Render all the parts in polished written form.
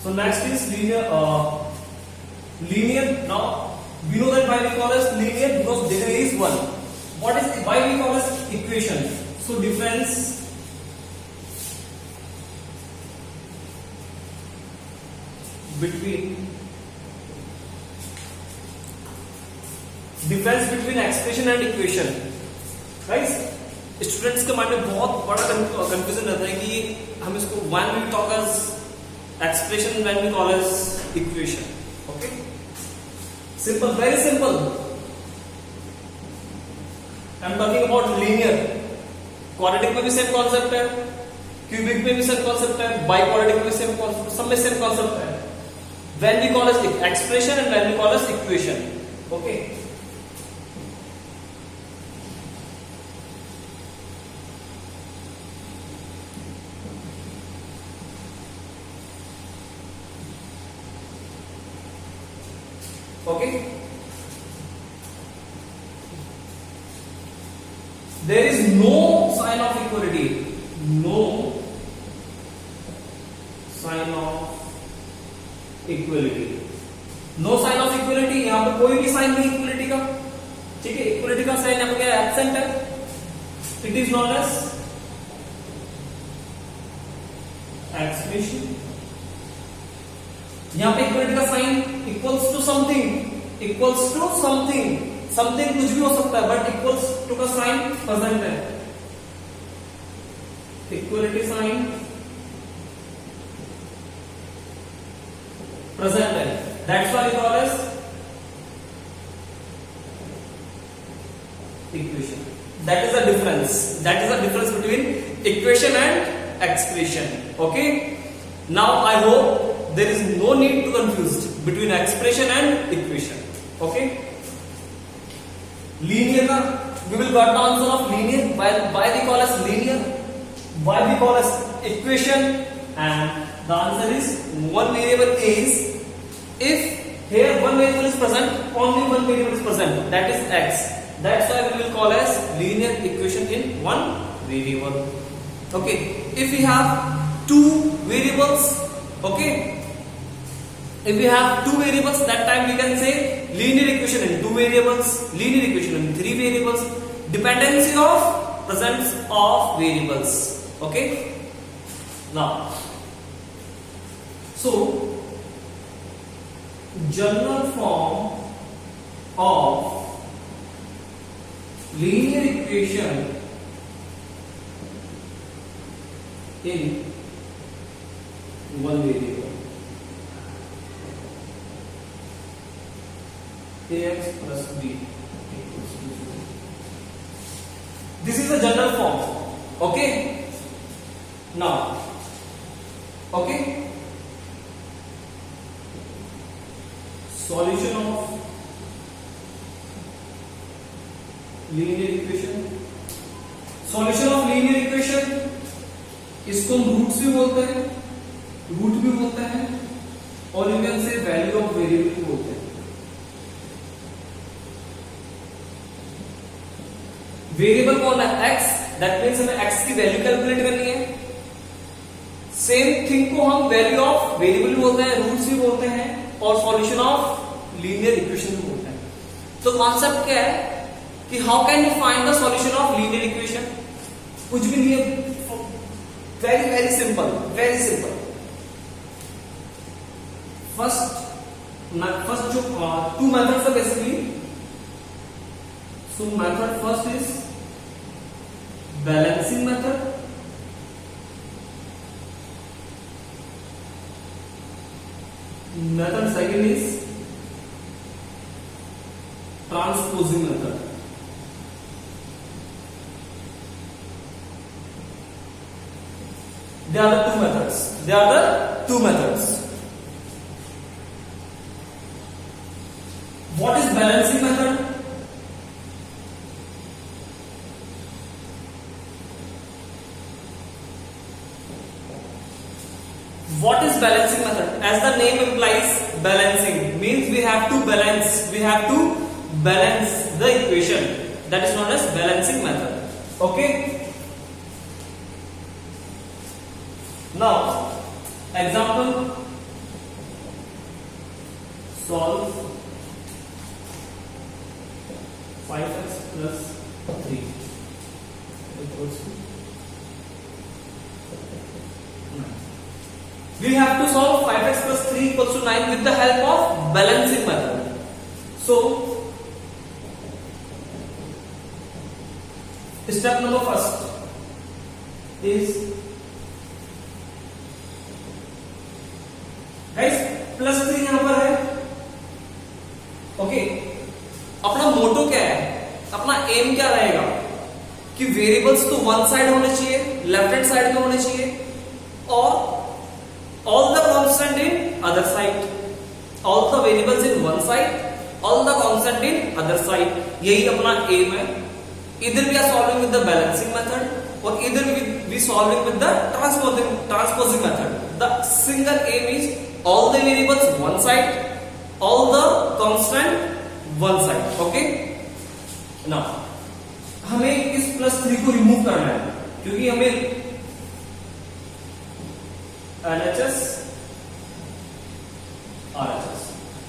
So next is linear. Linear. Now we know that why we call as linear, because there is one. What is why we call as equation? So difference between expression and equation. Guys, students के mind में बहुत बड़ा confusion रहता है कि हम इसको when we talk as expression, when we call as equation. Okay, simple, very simple. I am talking about linear. Quadratic में भी सेम कॉन्सेप्ट है, क्यूबिक में भी सेम कॉन्सेप्ट है, बाइक्वाड्रेटिक में सेम कॉन्सेप्ट, सब में सेम कॉन्सेप्ट है. When we call as expression and when we call as equation. Okay, okay, there is no sign of equality, no sign of equality, no sign of equality. यहां पे कोई भी sign नहीं equality का. ठीक है, equality का साइन यहां पे क्या है? एब्सेंट है. It is known as expression. यहां पे इक्वलिटी का sign equals to something, equals to something, something कुछ भी हो सकता है, बट इक्वल्स टू का साइन प्रेजेंट है. इक्वलिटी साइन प्रेजेंट है. That's why we call as equation. That is the difference. That is the difference between equation and expression. Okay, now I hope there is no need to confuse between expression and equation. Okay, linear ka we will got the answer of linear. Why we call as linear, why we call as equation, and the answer is one variable is, if here one variable is present, only one variable is present, that is x. That's why we will call as linear equation in one variable. Okay, if we have two variables, okay, if we have two variables, that time we can say linear equation in two variables, linear equation in three variables, dependency of presence of variables. Okay, now so general form of linear equation in one variable, ax plus b equals to 0. This is the general form. Okay, now okay, solution of linear equation. Solution of linear equation, इसको हम roots भी बोलते हैं, root भी बोलते हैं, और you can say value of variable भी बोलते हैं. वेरिएबल कौन है? x. दैट मीन्स हमें x की वैल्यू कैलकुलेट करनी है. सेम थिंग को हम वैल्यू ऑफ वेरिएबल भी बोलते हैं, रूट्स भी बोलते हैं, और सॉल्यूशन ऑफ लीनियर इक्वेशन भी बोलते हैं. तो कॉन्सेप्ट क्या है कि how can you find the solution of linear equation? कुछ भी नहीं है, very very simple, very simple. First जो टू मेथड्स है basically. So method first is balancing method, method second is transposing method. They are the two methods. They are the two methods. What is balancing method? What is balancing method? As the name implies, balancing means we have to balance. We have to balance the equation. That is known as balancing method. Okay. Now, example. solve 5x plus 3 equals to 9. We have to solve 5x plus 3 equals to 9 with the help of balancing method. So step number first is, guys, plus 3 यहां पर है. Okay, अपना मोटो क्या है, अपना M क्या रहेगा कि वेरिएबल्स तो वन साइड होने चाहिए, लेफ्ट हैंड साइड में होने चाहिए, और all the constant in other side. All the variables in one side, all the constant in other side. यही अपना एम है. इधर we are solving with the balancing method और इधर we solving with the transposing method. The single aim is all the variables one side, all the constant one side. Okay, now हमें इस plus 3 को remove करना है क्योंकि हमें LHS RHS,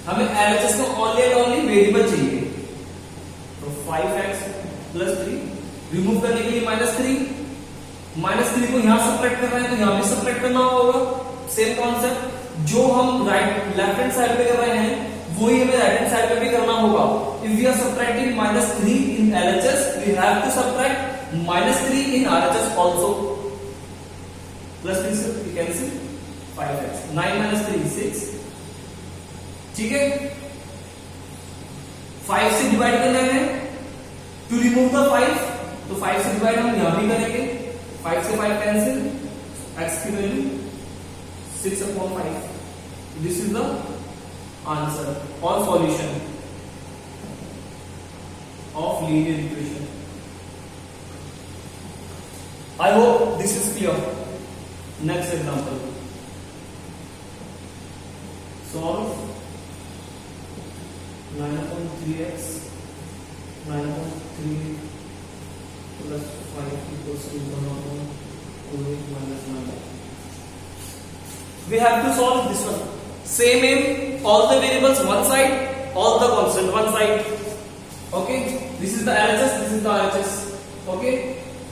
हमें LHS को ओनली एंड ओनली वेरिएबल चाहिए. तो 5x प्लस 3 रिमूव करने के लिए -3 को यहां सब्ट्रैक्ट कर रहे हैं तो यहां भी सब्ट्रैक्ट करना होगा. सेम कॉन्सेप्ट जो हम लेफ्ट हैंड साइड पे कर रहे हैं वही हमें राइट हैंड साइड पे भी करना होगा. If we are subtracting -3 in LHS, we have to subtract -3 in RHS also. Plus 3 से वी कैंसिल 5x. 9 - 3 6. ठीक है, 5 से डिवाइड करना है टू रिमूव द 5, तो 5 से डिवाइड हम यहां भी करेंगे. 5 से 5 कैंसिल, x की value 6/5. This is the answer or solution of linear equation. I hope this is clear. Next example. Solve 9/3x 9/3 plus 5 equals to 1/2 minus 9. We have to solve this one. Same aim, all the variables one side, all the constant one side. Okay, this is the LHS, this is the RHS. Okay,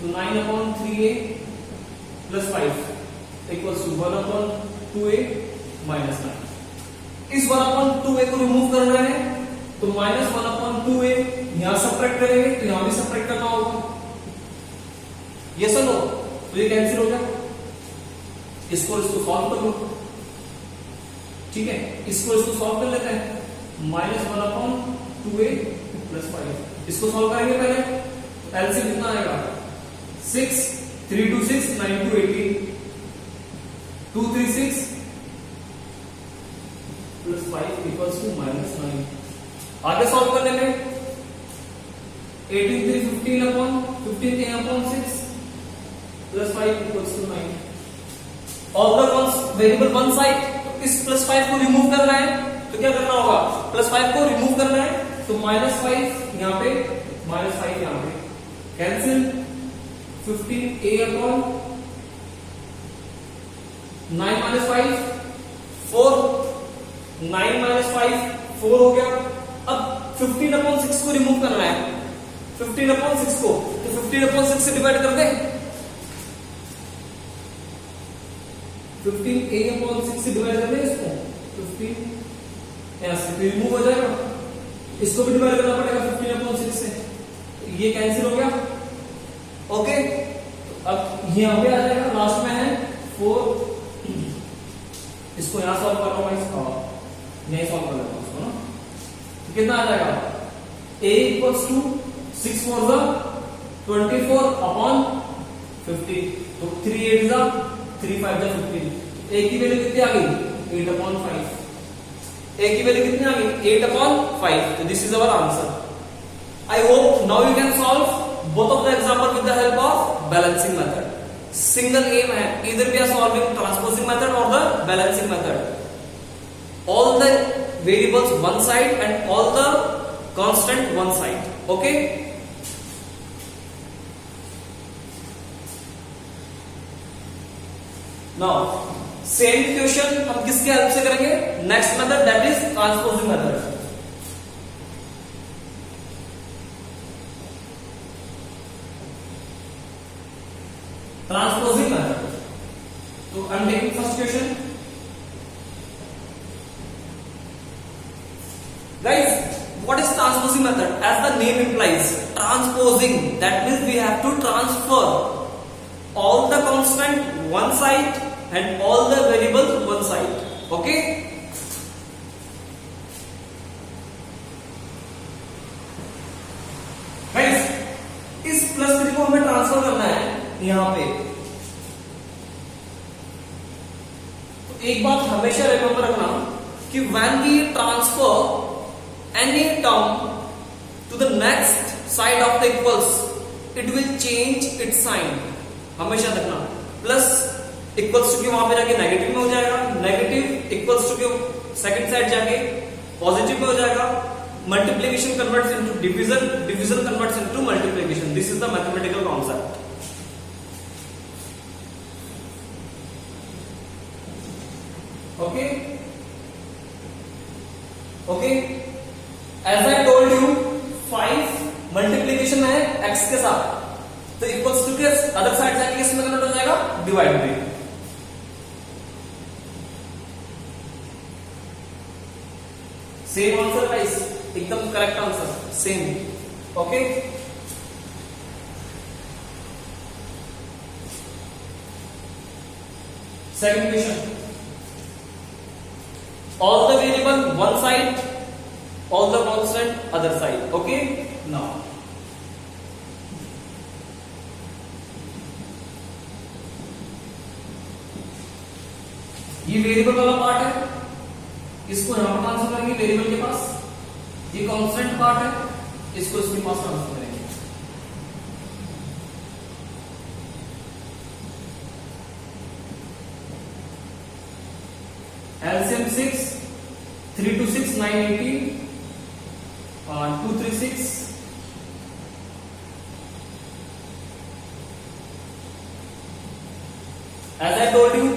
so 9/3a plus 5 equals to 1/2a minus 9. इस 1/2a को remove करना है तो -1/2a यहां subtract करेंगे तो यहां भी सब्ट्रैक्ट करना होगा. ये सुनो, तो ये कैंसिल हो गया. इसको सॉल्व कर लो. ठीक है, इसको सॉल्व कर लेते हैं. -1/2a plus 5. इसको सॉल्व करेंगे पहले. एलसीएम कितना आएगा? 6 3 2 6 9 2 18 2 3 6 plus 5 equals to -9. आगे सॉल्व करने में 18 3 15/6 plus 5 equals to 9. All the variable one side, तो इस +5 को रिमूव करना है तो क्या करना होगा? +5 को रिमूव करना है तो -5 यहां पे, -5 यहां पे कैंसिल. 15a/9 -5 4. 9 - 5 4 हो गया. अब 15/6 को रिमूव करना है. 15/6 को तो 15/6 से डिवाइड कर दे. 15a/6 से डिवाइड कर दे इसको. 15 यहां से रिमूव हो जाएगा. इसको भी डिवाइड करना पड़ेगा 15/6 से. ये कैंसिल हो गया. ओके, अब ये यहां पे आ जाएगा. लास्ट में है 4. इसको यहां सॉल्व कर रहा हूं. इसका यही सॉल्व कर लेता हूं इसको ना. तो कितना आ जाएगा? a equals to 6 4 24/50. तो 3 8 3 5 15. a की वैल्यू कितनी आ गई? 8/5. a की वैल्यू कितनी आ गई? 8/5. तो this is our answer. I hope now you can solve both of the example with the help of balancing method. Single aim है, either we are solving transposing method or the balancing method. All the variables one side and all the constant one side. Okay. Now same equation हम किसके help से करेंगे? next method, that is transposing method. Transposing method. So I'm taking first question. Guys, what is transposing method? As the name implies, transposing. That means we have to transfer all the constant one side and all the variables one side. Okay? Guys, इस plus 3 को हमें transfer करना है यहां पे। तो एक बात हमेशा रिमेंबर रखना कि when we transfer any term to the next side of the equals, it will change its sign. हमेशा रखना प्लस इक्वल्स टू के वहां पे जाके नेगेटिव में हो जाएगा, नेगेटिव इक्वल्स टू के सेकंड साइड जाके पॉजिटिव में हो जाएगा, multiplication converts into division, division converts into multiplication. This is the mathematical concept. Okay okay, as I told you 5 multiplication है x के साथ, तो इक्वल्स टू के अदर साइड जाके किसमें कन्वर्ट हो जाएगा, डिवाइड में. सेम आंसर गाइस, एकदम correct answer, same. Okay, second question. All the variable one side, all the constant other side. Okay, now ये वेरिएबल वाला पार्ट है, इसको यहां पर ट्रांसफर करेंगे वेरिएबल के पास. ये कांस्टेंट पार्ट है, इसको इसके पास ट्रांसफर करेंगे. LCM 6, 3 to 6, 980, 236. As I told you,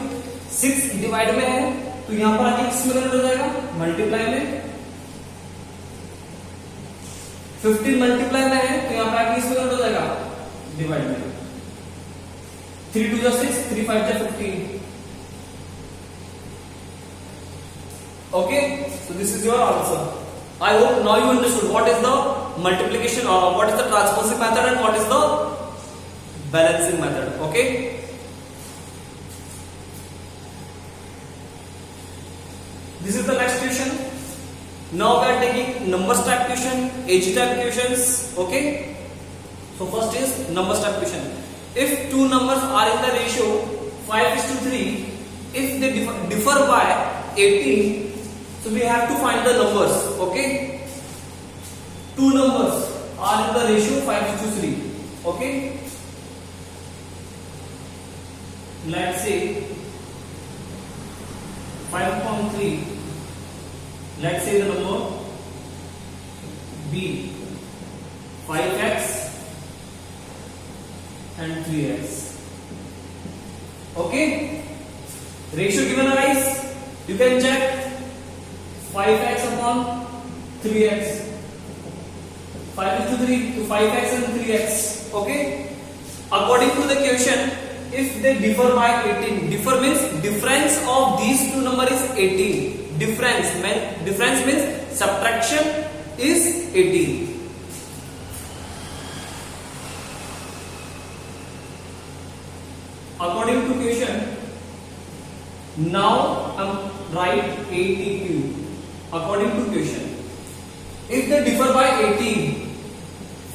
6 divide में है, तो यहां पर आगे किसमें कन्वर्ट हो जाएगा, मल्टीप्लाई में. 15 मल्टीप्लाई में है, तो यहां पर आगे किसमें कन्वर्ट हो जाएगा, डिवाइड में. 3 2 6, 3 5 15. Okay, so this is your answer. I hope now you understood what is the multiplication or what is the transposing method and what is the balancing method. Okay, this is the next question. Now we are taking numbers type question, age type questions. Okay, so first is numbers type question. If two numbers are in the ratio 5:3, if they differ by 18, so we have to find the numbers. Okay, two numbers are in the ratio 5:3. Okay, let's say 5.3. Let's say the number B, 5x and 3x. Okay, ratio given guys, you can check 5x upon 3x, 5:3 to 5x and 3x. Okay, according to the question, if they differ by 18, differ means difference of these two number is 18. Difference means subtraction is 18. According to question, now write 82. According to question, if they differ by 18,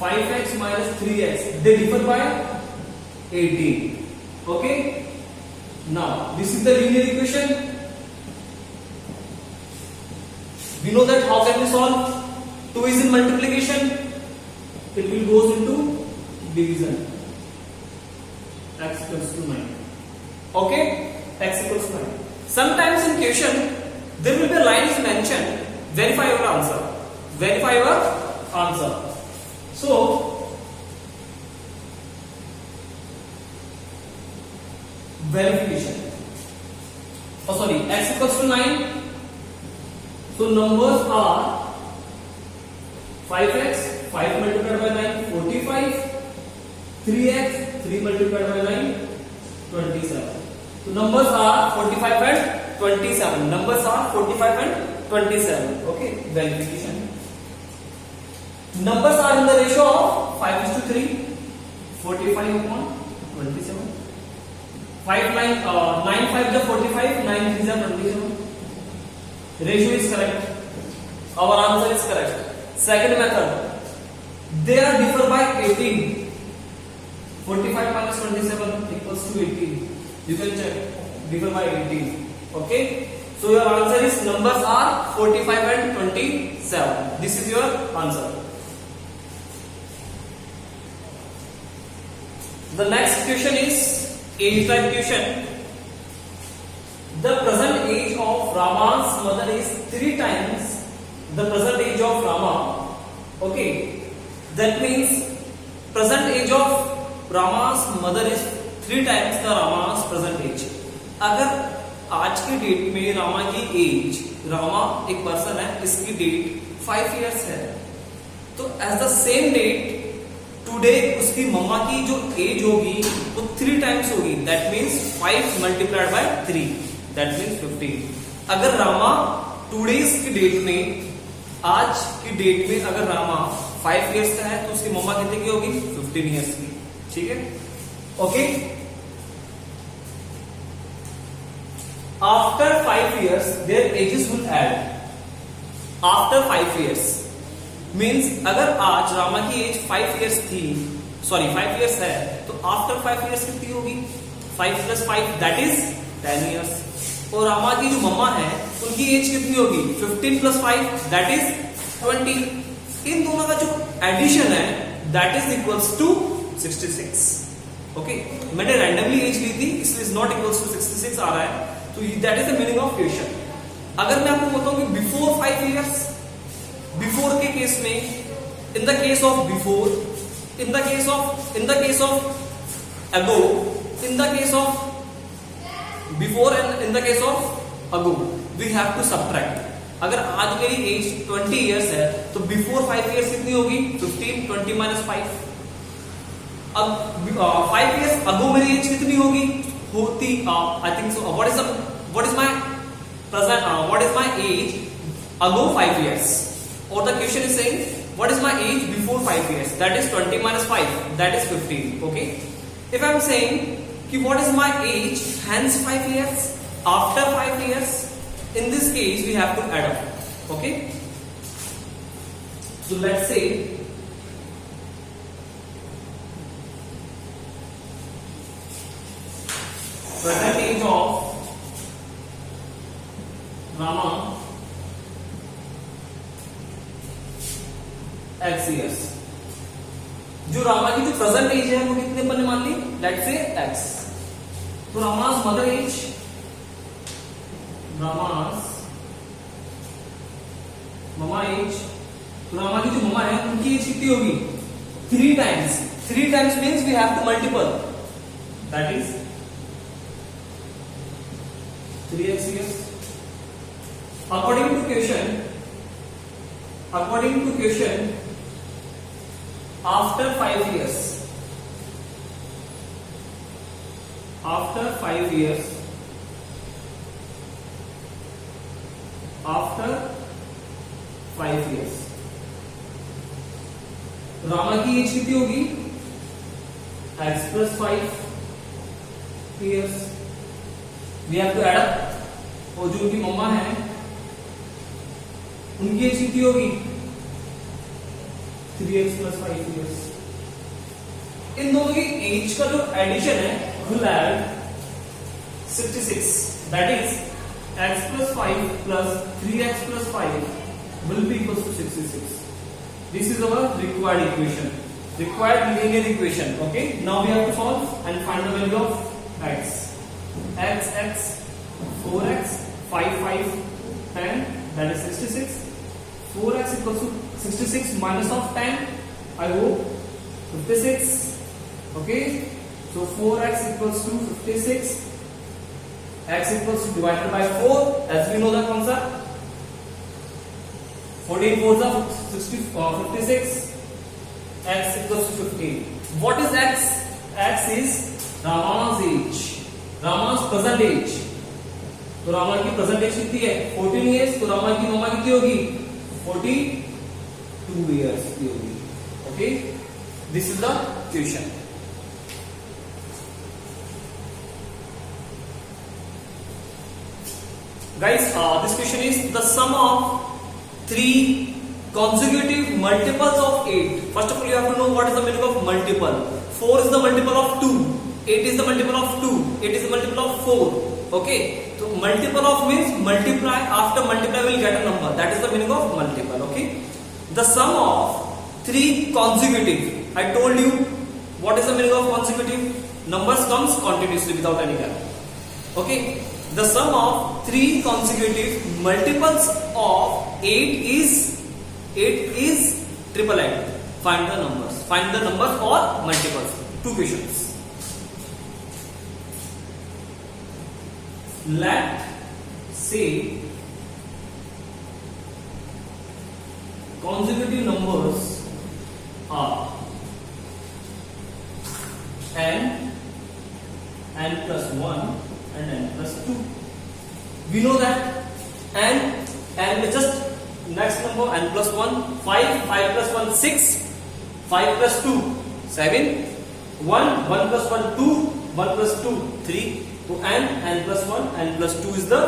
5x minus 3x, they differ by 18. Okay, now this is the linear equation. We know that how can we solve? 2 is in multiplication, it will goes into division. X equals to 9. Okay, x equals to 9. Sometimes in question there will be a line is mentioned, verify your answer, verify your answer. So verification, x equals to 9, So numbers are 5x, 5 multiplied by 9, 45, 3x, 3 multiplied by 9, 27. So numbers are 45 and 27. Numbers are 45 and 27. Okay, verification. Numbers are in the ratio of 5:3, 45 upon 27. 9 5 is 45, 9 3 is 27. Ratio is correct. Our answer is correct. Second method. They are differ by 18. 45 minus 27 equals to 18. You can check. Differ by 18. Okay. So your answer is numbers are 45 and 27. This is your answer. The next question is age type question. The present age of Rama's mother is 3 times the present age of Rama. Okay, that means present age of Rama's mother is 3 times the Rama's present age. अगर आज की date में रामा की as, Rama एक person है, इसकी date 5 years है, तो as the same date today उसकी मम्मा की जो एज होगी वो 3 टाइम्स होगी. That means 5 multiplied by 3, that means 15. अगर रामा टुडेज की डेट में, आज की डेट में अगर रामा 5 इयर्स का है तो उसकी मम्मा कितने की होगी? 15 इयर्स की. ठीक है. Okay. After 5 years their ages will add. After 5 years means अगर आज रामा की एज 5 इयर्स थी, सॉरी 5 इयर्स है, तो आफ्टर 5 इयर्स कितनी होगी? 5 + 5 दैट इज 10 इयर्स. और रामा की जो मम्मा है उनकी एज कितनी होगी? 15 + 5 दैट इज 20. इन दोनों का जो एडिशन है that is equals to 66. Okay, मैंने रैंडमली एज ली थी इसलिए नॉट इक्वल्स टू 66 आ रहा है. तो that is the meaning of question. अगर मैं आपको बताऊं कि बिफोर 5 इयर्स, बिफोर के केस में, in the case of before, in the case of ago, in the case of before and in the case of ago, we have to subtract. अगर आज मेरी एज 20 इयर्स है तो before 5 years कितनी होगी? 15, 20 - 5. अब 5 इयर्स अगो मेरी as कितनी होगी? होती I think so. What is my age ago 5 years? Or the question is saying what is my age before 5 years? That is 20 - 5, that is 15. Okay. If I am saying कि what is my age hence 5 years, after 5 years, in this case we have to add up. Okay. So let's say present age of Rama x years. जो रामा की जो present as है वो कितने अपन ने मान ली? Let's say x. तो रामास mother as, रामास mama as, तो रामा की जो ममा है उनकी एज कितनी होगी? 3 times. 3 times means we have to multiple, that is 3x years. According to question, after 5 years, after 5 years, Rama की एज कितनी होगी? x + 5 years. We have to add up. और जो उनकी मम्मा है उनकी एज कितनी होगी? 3x + 5 years. इन दोनों की एज का जो एडिशन है will add 66. That is x + 5 + 3x + 5 will be equals to 66. This is our required equation, required linear equation. Okay. Now we have to solve and find the value of x. X 4x 5 10, that is 66. 4x equals to 66 minus of 10, I hope 56. Okay, so 4x equals to 56. X equals to divided by 4, as we know the concept. 14 fours are 56. X equals to 15. What is X? X is Rama's age. Rama's present age. तो रामा की present as कितनी है? 14 years. तो रामा की मम्मा कितनी होगी? 42 years की होगी. Okay, this is the question. Guys, this question is the sum of 3 consecutive multiples of 8. First of all, you have to know what is the meaning of multiple. 4 is the multiple of 2. 8 is the multiple of 2. 8 is the multiple of 4. Okay, so multiple of means multiply. After multiply, we will get a number. That is the meaning of multiple. Okay, the sum of 3 consecutive. I told you what is the meaning of consecutive. Numbers comes continuously without any gap. Okay. The sum of 3 consecutive multiples of 8 is triple 8. Find the numbers. Find the numbers or multiples. 2 questions. Let say consecutive numbers are n plus 1 and n plus 2. We know that n is just next number, n plus 1 5, 5 plus 1 6, 5 plus 2 7, 1 plus 1 2, 1 plus 2 3. So n plus 1, n plus 2 is the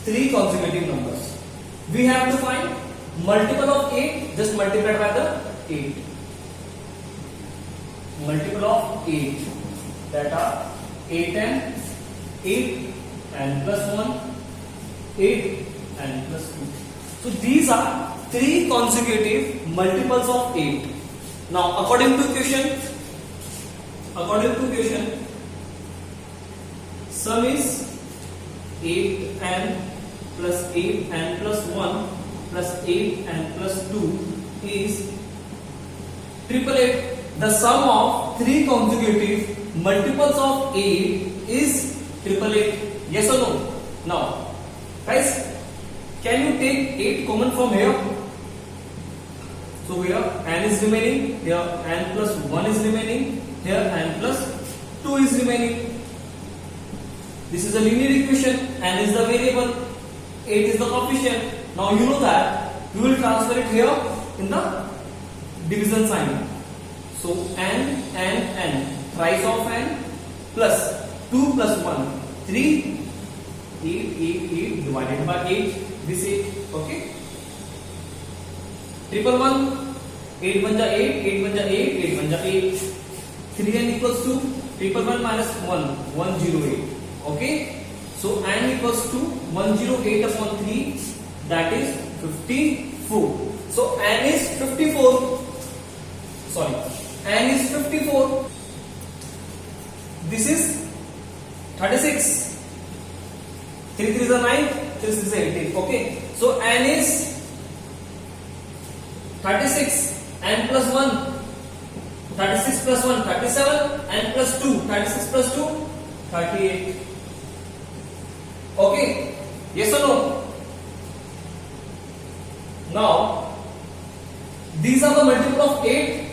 3 consecutive numbers. We have to find multiple of 8, just multiplied by the 8. Multiple of 8, that are 8n plus 1, 8 n plus 2. So these are 3 consecutive multiples of 8. Now according to question, sum is 8n plus 8n plus 1 plus 8n plus 2 is triple 8. The sum of 3 consecutive multiples of 8 is triple 8. Yes or no? Now, guys, can you take 8 common from here? So here n is remaining, here n plus 1 is remaining, here n plus 2 is remaining. This is a linear equation. N is the variable, 8 is the coefficient. Now you know that we will transfer it here in the division sign. So n thrice of n plus 2 plus 1 3, 8 divided by 8, this 8. Okay, triple 1, 8 1 8, 8 1 8, 8 1 8. 3n equals to triple 1 minus 1, 108. Okay, so n equals to 108 upon 3, that is 54. So n is 54. Sorry, n is 54. This is 36. 3 3 is 9, 3 6 is 18. Okay, so n is 36. N plus 1, 36 plus 1, 37. N plus 2, 36 plus 2, 38. Okay, yes or no? Now, these are the multiple of 8.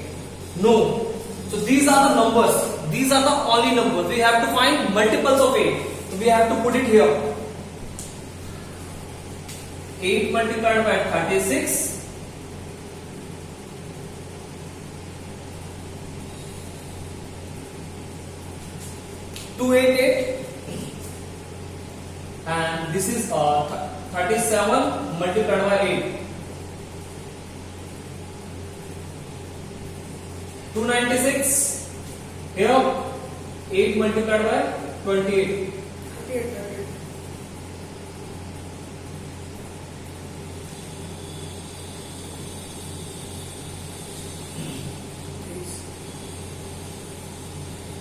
No. So these are the numbers. These are the only numbers. We have to find multiples of 8. So we have to put it here. 8 multiplied by 36. 288. And this is 37 multiplied by 8. 296. Here 8 multiplied by 28. 38.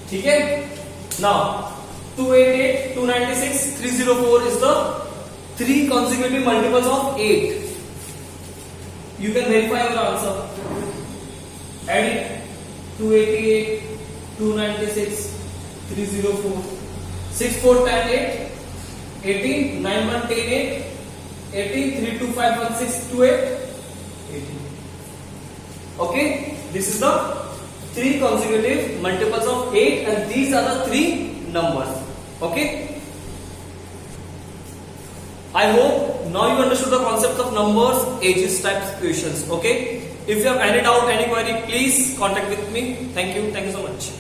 ठीक है. Now 288, 296, 304 is the 3 consecutive multiples of 8. You can verify your answer. Add it. 288, 296, 304, 6 4 10 8, 18, 9 1 10 8, 18, 3, 2, 5, 1, 6, 2, 8, 18. Okay, this is the 3 consecutive multiples of 8 and these are the 3 numbers. Okay, I hope now you understood the concept of numbers, ages, types, equations. Okay, if you have any doubt, any query, please contact with me. Thank you so much.